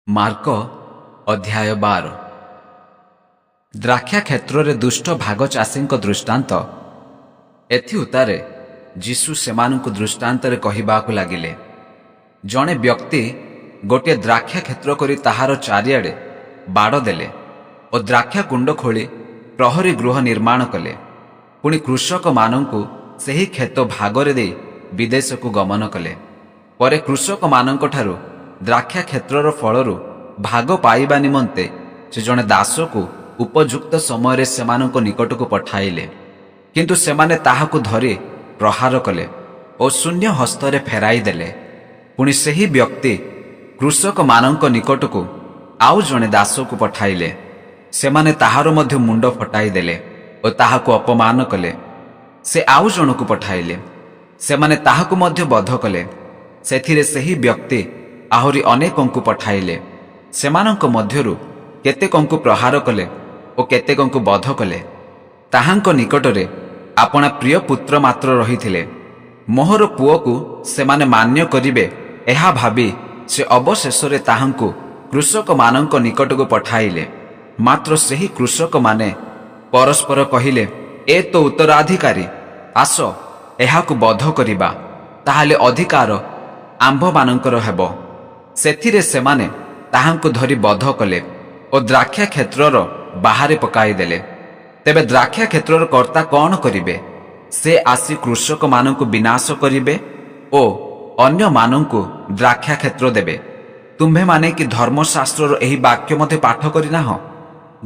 Mark ଅଧ୍ୟାୟ 12। ଦ୍ରାକ୍ଷା କ୍ଷେତ୍ରରେ ଦୁଷ୍ଟ ଭାଗ ଚାଷୀଙ୍କ ଦୃଷ୍ଟାନ୍ତ। ଏଥି ଉତ୍ତାରେ ଯୀଶୁ ସେମାନଙ୍କୁ ଦୃଷ୍ଟାନ୍ତରେ କହିବାକୁ ଲାଗିଲେ, ଜଣେ ବ୍ୟକ୍ତି ଗୋଟିଏ ଦ୍ରାକ୍ଷା କ୍ଷେତ୍ର କରି ତାହାର ଚାରିଆଡ଼େ ବାଡ଼ ଦେଲେ ଓ ଦ୍ରାକ୍ଷା କୁଣ୍ଡ ଖୋଳି ପ୍ରହରୀ ଗୃହ ନିର୍ମାଣ କଲେ। ପୁଣି କୃଷକମାନଙ୍କୁ ସେହି କ୍ଷେତ ଭାଗରେ ଦେଇ ବିଦେଶକୁ ଗମନ କଲେ। ପରେ କୃଷକମାନଙ୍କଠାରୁ ଦ୍ରାକ୍ଷା କ୍ଷେତ୍ରର ଫଳରୁ ଭାଗ ପାଇବା ନିମନ୍ତେ ସେ ଜଣେ ଦାସକୁ ଉପଯୁକ୍ତ ସମୟରେ ସେମାନଙ୍କ ନିକଟକୁ ପଠାଇଲେ। କିନ୍ତୁ ସେମାନେ ତାହାକୁ ଧରି ପ୍ରହାର କଲେ ଓ ଶୂନ୍ୟ ହସ୍ତରେ ଫେରାଇ ଦେଲେ। ପୁଣି ସେହି ବ୍ୟକ୍ତି କୃଷକମାନଙ୍କ ନିକଟକୁ ଆଉ ଜଣେ ଦାସକୁ ପଠାଇଲେ। ସେମାନେ ତାହାର ମଧ୍ୟ ମୁଣ୍ଡ ଫଟାଇ ଦେଲେ ଓ ତାହାକୁ ଅପମାନ କଲେ। ସେ ଆଉ ଜଣକୁ ପଠାଇଲେ, ସେମାନେ ତାହାକୁ ମଧ୍ୟ ବଧ କଲେ। ସେଥିରେ ସେହି ବ୍ୟକ୍ତି ଆହୁରି ଅନେକଙ୍କୁ ପଠାଇଲେ। ସେମାନଙ୍କ ମଧ୍ୟରୁ କେତେକଙ୍କୁ ପ୍ରହାର କଲେ ଓ କେତେକଙ୍କୁ ବଧ କଲେ। ତାହାଙ୍କ ନିକଟରେ ଆପଣା ପ୍ରିୟ ପୁତ୍ର ମାତ୍ର ରହିଥିଲେ। ମୋହର ପୁଅକୁ ସେମାନେ ମାନ୍ୟ କରିବେ ଏହା ଭାବି ସେ ଅବଶେଷରେ ତାହାଙ୍କୁ କୃଷକମାନଙ୍କ ନିକଟକୁ ପଠାଇଲେ। ମାତ୍ର ସେହି କୃଷକମାନେ ପରସ୍ପର କହିଲେ, ଏ ତ ଉତ୍ତରାଧିକାରୀ, ଆସ ଏହାକୁ ବଧ କରିବା, ତାହେଲେ ଅଧିକାର ଆମ୍ଭମାନଙ୍କର ହେବ। ସେଥିରେ ସେମାନେ ତାହାଙ୍କୁ ଧରି ବଧ କଲେ ଓ ଦ୍ରାକ୍ଷା କ୍ଷେତ୍ରର ବାହାରେ ପକାଇଦେଲେ। ତେବେ ଦ୍ରାକ୍ଷା କ୍ଷେତ୍ରର କର୍ତ୍ତା କ'ଣ କରିବେ? ସେ ଆସି କୃଷକମାନଙ୍କୁ ବିନାଶ କରିବେ ଓ ଅନ୍ୟମାନଙ୍କୁ ଦ୍ରାକ୍ଷା କ୍ଷେତ୍ର ଦେବେ। ତୁମ୍ଭେମାନେ କି ଧର୍ମଶାସ୍ତ୍ରର ଏହି ବାକ୍ୟ ମଧ୍ୟ ପାଠ କରିନାହଁ?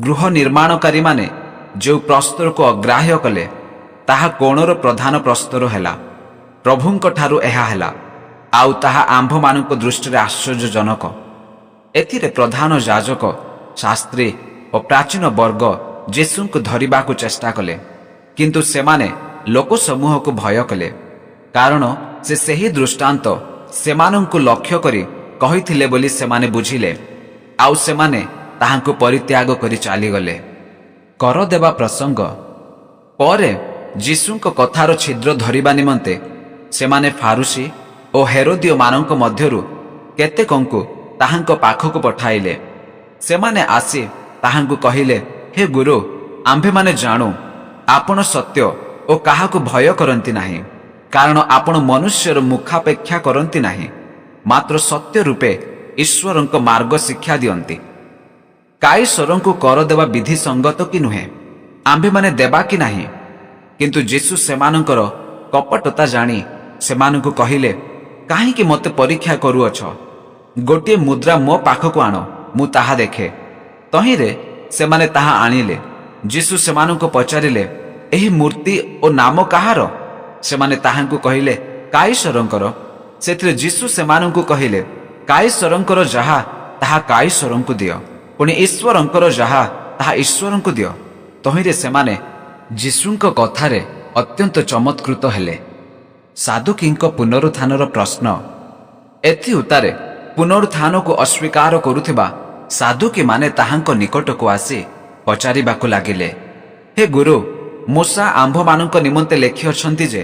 ଗୃହ ନିର୍ମାଣକାରୀମାନେ ଯେଉଁ ପ୍ରସ୍ତରକୁ ଅଗ୍ରାହ୍ୟ କଲେ, ତାହା କୋଣର ପ୍ରଧାନ ପ୍ରସ୍ତର ହେଲା। ପ୍ରଭୁଙ୍କ ଠାରୁ ଏହା ହେଲା, ଆଉ ତାହା ଆମ୍ଭମାନଙ୍କ ଦୃଷ୍ଟିରେ ଆଶ୍ଚର୍ଯ୍ୟଜନକ। ଏଥିରେ ପ୍ରଧାନ ଯାଜକ, ଶାସ୍ତ୍ରୀ ଓ ପ୍ରାଚୀନ ବର୍ଗ ଯୀଶୁଙ୍କୁ ଧରିବାକୁ ଚେଷ୍ଟା କଲେ। କିନ୍ତୁ ସେମାନେ ଲୋକସମୂହକୁ ଭୟ କଲେ, କାରଣ ସେ ସେହି ଦୃଷ୍ଟାନ୍ତ ସେମାନଙ୍କୁ ଲକ୍ଷ୍ୟ କରି କହିଥିଲେ ବୋଲି ସେମାନେ ବୁଝିଲେ। ଆଉ ସେମାନେ ତାହାଙ୍କୁ ପରିତ୍ୟାଗ କରି ଚାଲିଗଲେ। କର ଦେବା ପ୍ରସଙ୍ଗ। ପରେ ଯୀଶୁଙ୍କ କଥାର ଛିଦ୍ର ଧରିବା ନିମନ୍ତେ ସେମାନେ ଫାରୁସୀ ଓ ହେରୋଦୀୟମାନଙ୍କ ମଧ୍ୟରୁ କେତେକଙ୍କୁ ତାହାଙ୍କ ପାଖକୁ ପଠାଇଲେ। ସେମାନେ ଆସି ତାହାଙ୍କୁ କହିଲେ, ହେ ଗୁରୁ, ଆମ୍ଭେମାନେ ଜାଣୁ ଆପଣ ସତ୍ୟ ଓ କାହାକୁ ଭୟ କରନ୍ତି ନାହିଁ, କାରଣ ଆପଣ ମନୁଷ୍ୟର ମୁଖାପେକ୍ଷା କରନ୍ତି ନାହିଁ, ମାତ୍ର ସତ୍ୟ ରୂପେ ଈଶ୍ୱରଙ୍କ ମାର୍ଗ ଶିକ୍ଷା ଦିଅନ୍ତି। କାଇସରଙ୍କୁ କର ଦେବା ବିଧି ସଙ୍ଗତ କି ନୁହେଁ, ଆମ୍ଭେମାନେ ଦେବା କି ନାହିଁ? କିନ୍ତୁ ଯୀଶୁ ସେମାନଙ୍କର କପଟତା ଜାଣି ସେମାନଙ୍କୁ କହିଲେ, କାହିଁକି ମୋତେ ପରୀକ୍ଷା କରୁଅଛ? ଗୋଟିଏ ମୁଦ୍ରା ମୋ ପାଖକୁ ଆଣ, ମୁଁ ତାହା ଦେଖେ। ତହିଁରେ ସେମାନେ ତାହା ଆଣିଲେ। ଯୀଶୁ ସେମାନଙ୍କୁ ପଚାରିଲେ, ଏହି ମୂର୍ତ୍ତି ଓ ନାମ କାହାର? ସେମାନେ ତାହାଙ୍କୁ କହିଲେ, କାଇସରଙ୍କର। ସେଥିରେ ଯୀଶୁ ସେମାନଙ୍କୁ କହିଲେ, କାଇସରଙ୍କର ଯାହା ତାହା କାଇସରଙ୍କୁ ଦିଅ, ପୁଣି ଈଶ୍ୱରଙ୍କର ଯାହା ତାହା ଈଶ୍ୱରଙ୍କୁ ଦିଅ। ତହିଁରେ ସେମାନେ ଯୀଶୁଙ୍କ କଥାରେ ଅତ୍ୟନ୍ତ ଚମତ୍କୃତ ହେଲେ। ସାଦୁକୀଙ୍କ ପୁନରୁତ୍ଥାନର ପ୍ରଶ୍ନ। ଏଥି ଉତ୍ତାରେ ପୁନରୁତ୍ଥାନକୁ ଅସ୍ୱୀକାର କରୁଥିବା ସାଦୁକୀମାନେ ତାହାଙ୍କ ନିକଟକୁ ଆସି ପଚାରିବାକୁ ଲାଗିଲେ, ହେ ଗୁରୁ, ମୂଷା ଆମ୍ଭମାନଙ୍କ ନିମନ୍ତେ ଲେଖିଅଛନ୍ତି ଯେ,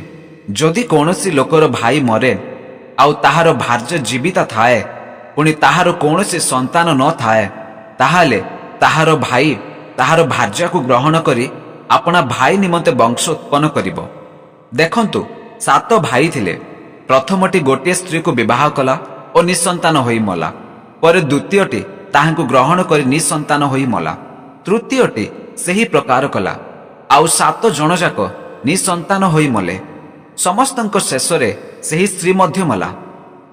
ଯଦି କୌଣସି ଲୋକର ଭାଇ ମରେ ଆଉ ତାହାର ଭାର୍ଯ୍ୟ ଜୀବିତା ଥାଏ, ପୁଣି ତାହାର କୌଣସି ସନ୍ତାନ ନ ଥାଏ, ତାହେଲେ ତାହାର ଭାଇ ତାହାର ଭାର୍ଯ୍ୟାକୁ ଗ୍ରହଣ କରି ଆପଣା ଭାଇ ନିମନ୍ତେ ବଂଶ ଉତ୍ପନ୍ନ କରିବ। ଦେଖନ୍ତୁ, 7 ଭାଇ ଥିଲେ। ପ୍ରଥମଟି ଗୋଟିଏ ସ୍ତ୍ରୀକୁ ବିବାହ କଲା ଓ ନିଃସନ୍ତାନ ହୋଇ ମଲା। ପରେ ଦ୍ୱିତୀୟଟି ତାହାଙ୍କୁ ଗ୍ରହଣ କରି ନିଃସନ୍ତାନ ହୋଇ ମଲା। ତୃତୀୟଟି ସେହି ପ୍ରକାର କଲା, ଆଉ 7 ଜଣ ଯାକ ନିଃସନ୍ତାନ ହୋଇ ମଲେ। ସମସ୍ତଙ୍କ ଶେଷରେ ସେହି ସ୍ତ୍ରୀ ମଧ୍ୟ ମଲା।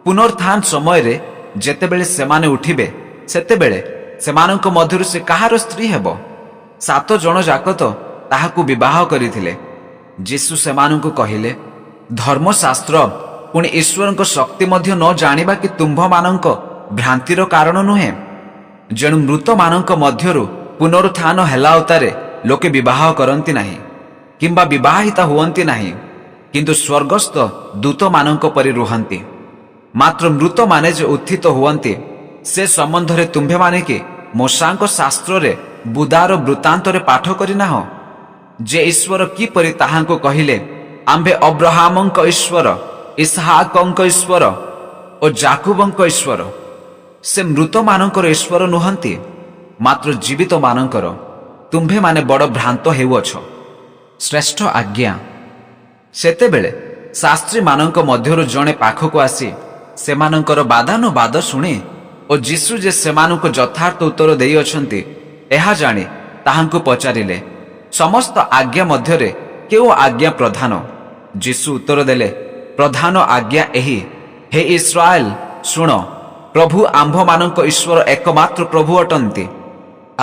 ପୁନରୁତ୍ଥାନ ସମୟରେ ଯେତେବେଳେ ସେମାନେ ଉଠିବେ, ସେତେବେଳେ ସେମାନଙ୍କ ମଧ୍ୟରୁ ସେ କାହାର ସ୍ତ୍ରୀ ହେବ? 7 ଜଣ ଯାକ ତ ତାହାକୁ ବିବାହ କରିଥିଲେ। ଯୀଶୁ ସେମାନଙ୍କୁ କହିଲେ, ଧର୍ମଶାସ୍ତ୍ର ପୁଣି ଈଶ୍ୱରଙ୍କ ଶକ୍ତି ମଧ୍ୟ ନ ଜାଣିବା କି ତୁମ୍ଭମାନଙ୍କ ଭ୍ରାନ୍ତିର କାରଣ ନୁହେଁ? ଯେଣୁ ମୃତମାନଙ୍କ ମଧ୍ୟରୁ ପୁନରୁତ୍ଥାନ ହେଲା ଉତ୍ତାରେ ଲୋକେ ବିବାହ କରନ୍ତି ନାହିଁ କିମ୍ବା ବିବାହିତା ହୁଅନ୍ତି ନାହିଁ, କିନ୍ତୁ ସ୍ୱର୍ଗସ୍ଥ ଦୂତମାନଙ୍କ ପରି ରୁହନ୍ତି। ମାତ୍ର ମୃତମାନେ ଯେ ଉତ୍ଥିତ ହୁଅନ୍ତି, ସେ ସମ୍ବନ୍ଧରେ ତୁମ୍ଭେମାନେ କି ମୋଶାଙ୍କ ଶାସ୍ତ୍ରରେ ବୁଦାର ବୃତ୍ତାନ୍ତରେ ପାଠ କରିନାହଁ, ଯେ ଈଶ୍ୱର କିପରି ତାହାଙ୍କୁ କହିଲେ, ଆମ୍ଭେ ଅବ୍ରାହମଙ୍କ ଈଶ୍ୱର, ଇସହାକଙ୍କ ଈଶ୍ୱର ଓ ଯାକୁବଙ୍କ ଈଶ୍ୱର। ସେ ମୃତମାନଙ୍କର ଈଶ୍ୱର ନୁହନ୍ତି, ମାତ୍ର ଜୀବିତମାନଙ୍କର। ତୁମ୍ଭେମାନେ ବଡ଼ ଭ୍ରାନ୍ତ ହେଉଅଛ। ଶ୍ରେଷ୍ଠ ଆଜ୍ଞା। ସେତେବେଳେ ଶାସ୍ତ୍ରୀମାନଙ୍କ ମଧ୍ୟରୁ ଜଣେ ପାଖକୁ ଆସି ସେମାନଙ୍କର ବାଦାନୁବାଦ ଶୁଣି ଓ ଯୀଶୁ ଯେ ସେମାନଙ୍କୁ ଯଥାର୍ଥ ଉତ୍ତର ଦେଇଅଛନ୍ତି ଏହା ଜାଣି ତାହାଙ୍କୁ ପଚାରିଲେ, ସମସ୍ତ ଆଜ୍ଞା ମଧ୍ୟରେ କେଉଁ ଆଜ୍ଞା ପ୍ରଧାନ? ଯୀଶୁ ଉତ୍ତର ଦେଲେ, ପ୍ରଧାନ ଆଜ୍ଞା ଏହି, ହେ ଇସ୍ରାଏଲ ଶୁଣ, ପ୍ରଭୁ ଆମ୍ଭମାନଙ୍କ ଈଶ୍ୱର ଏକମାତ୍ର ପ୍ରଭୁ ଅଟନ୍ତି।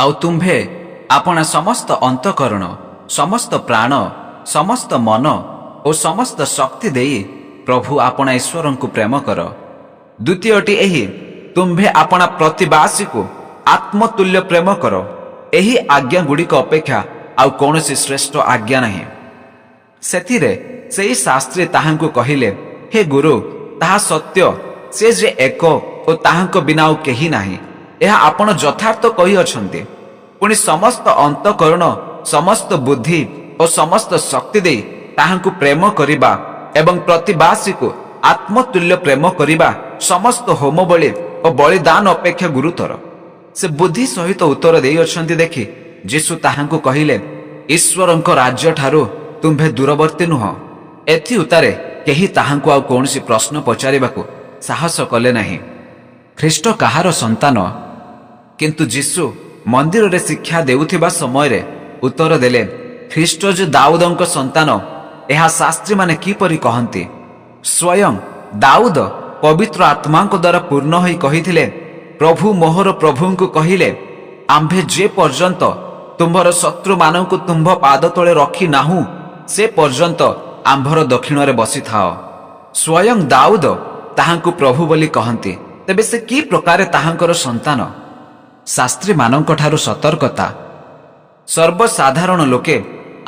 ଆଉ ତୁମ୍ଭେ ଆପଣା ସମସ୍ତ ଅନ୍ତଃକରଣ, ସମସ୍ତ ପ୍ରାଣ, ସମସ୍ତ ମନ ଓ ସମସ୍ତ ଶକ୍ତି ଦେଇ ପ୍ରଭୁ ଆପଣା ଈଶ୍ୱରଙ୍କୁ ପ୍ରେମ କର। ଦ୍ୱିତୀୟଟି ଏହି, ତୁମ୍ଭେ ଆପଣା ପ୍ରତିବାସୀକୁ ଆତ୍ମତୁଲ୍ୟ ପ୍ରେମ କର। ଏହି ଆଜ୍ଞା ଗୁଡ଼ିକ ଅପେକ୍ଷା ଆଉ କୌଣସି ଶ୍ରେଷ୍ଠ ଆଜ୍ଞା ନାହିଁ। ସେଥିରେ ସେହି ଶାସ୍ତ୍ରୀ ତାହାଙ୍କୁ କହିଲେ, ହେ ଗୁରୁ, ତାହା ସତ୍ୟ, ସେ ଯେ ଏକ ଓ ତାହାଙ୍କ ବିନା ଆଉ କେହି ନାହିଁ, ଏହା ଆପଣ ଯଥାର୍ଥ କହିଅଛନ୍ତି। ପୁଣି ସମସ୍ତ ଅନ୍ତଃକରଣ, ସମସ୍ତ ବୁଦ୍ଧି ଓ ସମସ୍ତ ଶକ୍ତି ଦେଇ ତାହାଙ୍କୁ ପ୍ରେମ କରିବା ଏବଂ ପ୍ରତିବାସୀକୁ ଆତ୍ମତୁଲ୍ୟ ପ୍ରେମ କରିବା ସମସ୍ତ ହୋମବଳି ଓ ବଳିଦାନ ଅପେକ୍ଷା ଗୁରୁତର। ସେ ବୁଦ୍ଧି ସହିତ ଉତ୍ତର ଦେଇଅଛନ୍ତି ଦେଖି ଯୀଶୁ ତାହାଙ୍କୁ କହିଲେ, ଈଶ୍ୱରଙ୍କ ରାଜ୍ୟଠାରୁ ତୁମ୍ଭେ ଦୂରବର୍ତ୍ତୀ ନୁହଁ। ଏଥି ଉତ୍ତାରେ କେହି ତାହାଙ୍କୁ ଆଉ କୌଣସି ପ୍ରଶ୍ନ ପଚାରିବାକୁ ସାହସ କଲେ ନାହିଁ। ଖ୍ରୀଷ୍ଟ କାହାର ସନ୍ତାନ? କିନ୍ତୁ ଯୀଶୁ ମନ୍ଦିରରେ ଶିକ୍ଷା ଦେଉଥିବା ସମୟରେ ଉତ୍ତର ଦେଲେ, ଖ୍ରୀଷ୍ଟ ଯେ ଦାଉଦଙ୍କ ସନ୍ତାନ, ଏହା ଶାସ୍ତ୍ରୀମାନେ କିପରି କହନ୍ତି? ସ୍ୱୟଂ ଦାଉଦ ପବିତ୍ର ଆତ୍ମାଙ୍କ ଦ୍ୱାରା ପୂର୍ଣ୍ଣ ହୋଇ କହିଥିଲେ, ପ୍ରଭୁ ମୋହର ପ୍ରଭୁଙ୍କୁ କହିଲେ, ଆମ୍ଭେ ଯେ ପର୍ଯ୍ୟନ୍ତ ତୁମ୍ଭର ଶତ୍ରୁମାନଙ୍କୁ ତୁମ୍ଭ ପାଦ ତଳେ ରଖି ନାହୁଁ, ସେ ପର୍ଯ୍ୟନ୍ତ ଆମ୍ଭର ଦକ୍ଷିଣରେ ବସିଥାଅ। ସ୍ୱୟଂ ଦାଉଦ ତାହାଙ୍କୁ ପ୍ରଭୁ ବୋଲି କହନ୍ତି, ତେବେ ସେ କି ପ୍ରକାରେ ତାହାଙ୍କର ସନ୍ତାନ? ଶାସ୍ତ୍ରୀମାନଙ୍କଠାରୁ ସତର୍କତା। ସର୍ବସାଧାରଣ ଲୋକେ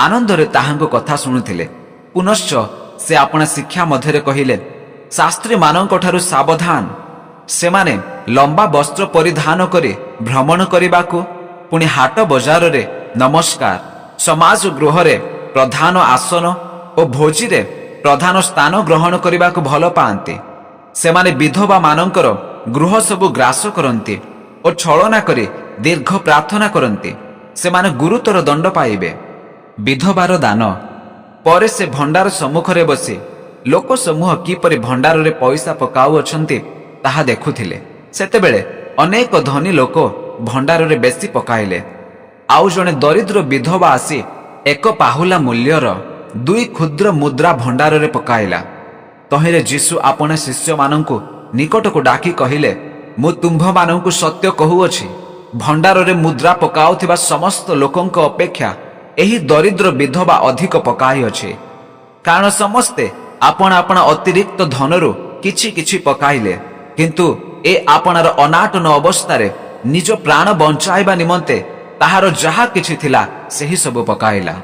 ଆନନ୍ଦରେ ତାହାଙ୍କ କଥା ଶୁଣୁଥିଲେ। ପୁନଶ୍ଚ ସେ ଆପଣା ଶିକ୍ଷା ମଧ୍ୟରେ କହିଲେ, ଶାସ୍ତ୍ରୀମାନଙ୍କଠାରୁ ସାବଧାନ। ସେମାନେ ଲମ୍ବା ବସ୍ତ୍ର ପରିଧାନ କରି ଭ୍ରମଣ କରିବାକୁ, ପୁଣି ହାଟ ବଜାରରେ ନମସ୍କାର, ସମାଜ ଗୃହରେ ପ୍ରଧାନ ଆସନ ଓ ଭୋଜିରେ ପ୍ରଧାନ ସ୍ଥାନ ଗ୍ରହଣ କରିବାକୁ ଭଲ ପାଆନ୍ତି। ସେମାନେ ବିଧବାମାନଙ୍କର ଗୃହ ସବୁ ଗ୍ରାସ କରନ୍ତି ଓ ଛଳନା କରି ଦୀର୍ଘ ପ୍ରାର୍ଥନା କରନ୍ତି। ସେମାନେ ଗୁରୁତର ଦଣ୍ଡ ପାଇବେ। ବିଧବାର ଦାନ। ପରେ ସେ ଭଣ୍ଡାର ସମ୍ମୁଖରେ ବସି ଲୋକ ସମୂହ କିପରି ଭଣ୍ଡାରରେ ପଇସା ପକାଉଅଛନ୍ତି ତାହା ଦେଖୁଥିଲେ। ସେତେବେଳେ ଅନେକ ଧନୀ ଲୋକ ଭଣ୍ଡାରରେ ବେଶୀ ପକାଇଲେ। ଆଉ ଜଣେ ଦରିଦ୍ର ବିଧବା ଆସି 1 ପାହୁଲା ମୂଲ୍ୟର 2 କ୍ଷୁଦ୍ର ମୁଦ୍ରା ଭଣ୍ଡାରରେ ପକାଇଲା। ତହିଁରେ ଯୀଶୁ ଆପଣା ଶିଷ୍ୟମାନଙ୍କୁ ନିକଟକୁ ଡାକି କହିଲେ, ମୁଁ ତୁମ୍ଭମାନଙ୍କୁ ସତ୍ୟ କହୁଅଛି, ଭଣ୍ଡାରରେ ମୁଦ୍ରା ପକାଉଥିବା ସମସ୍ତ ଲୋକଙ୍କ ଅପେକ୍ଷା ଏହି ଦରିଦ୍ର ବିଧବା ଅଧିକ ପକାଇଅଛି। କାରଣ ସମସ୍ତେ ଆପଣା ଆପଣା ଅତିରିକ୍ତ ଧନରୁ କିଛି କିଛି ପକାଇଲେ, କିନ୍ତୁ ଏ ଆପଣାର ଅନାଟନ ଅବସ୍ଥାରେ ନିଜ ପ୍ରାଣ ବଞ୍ଚାଇବା ନିମନ୍ତେ ତାହାର ଯାହା କିଛି ଥିଲା ସେହି ସବୁ ପକାଇଲା।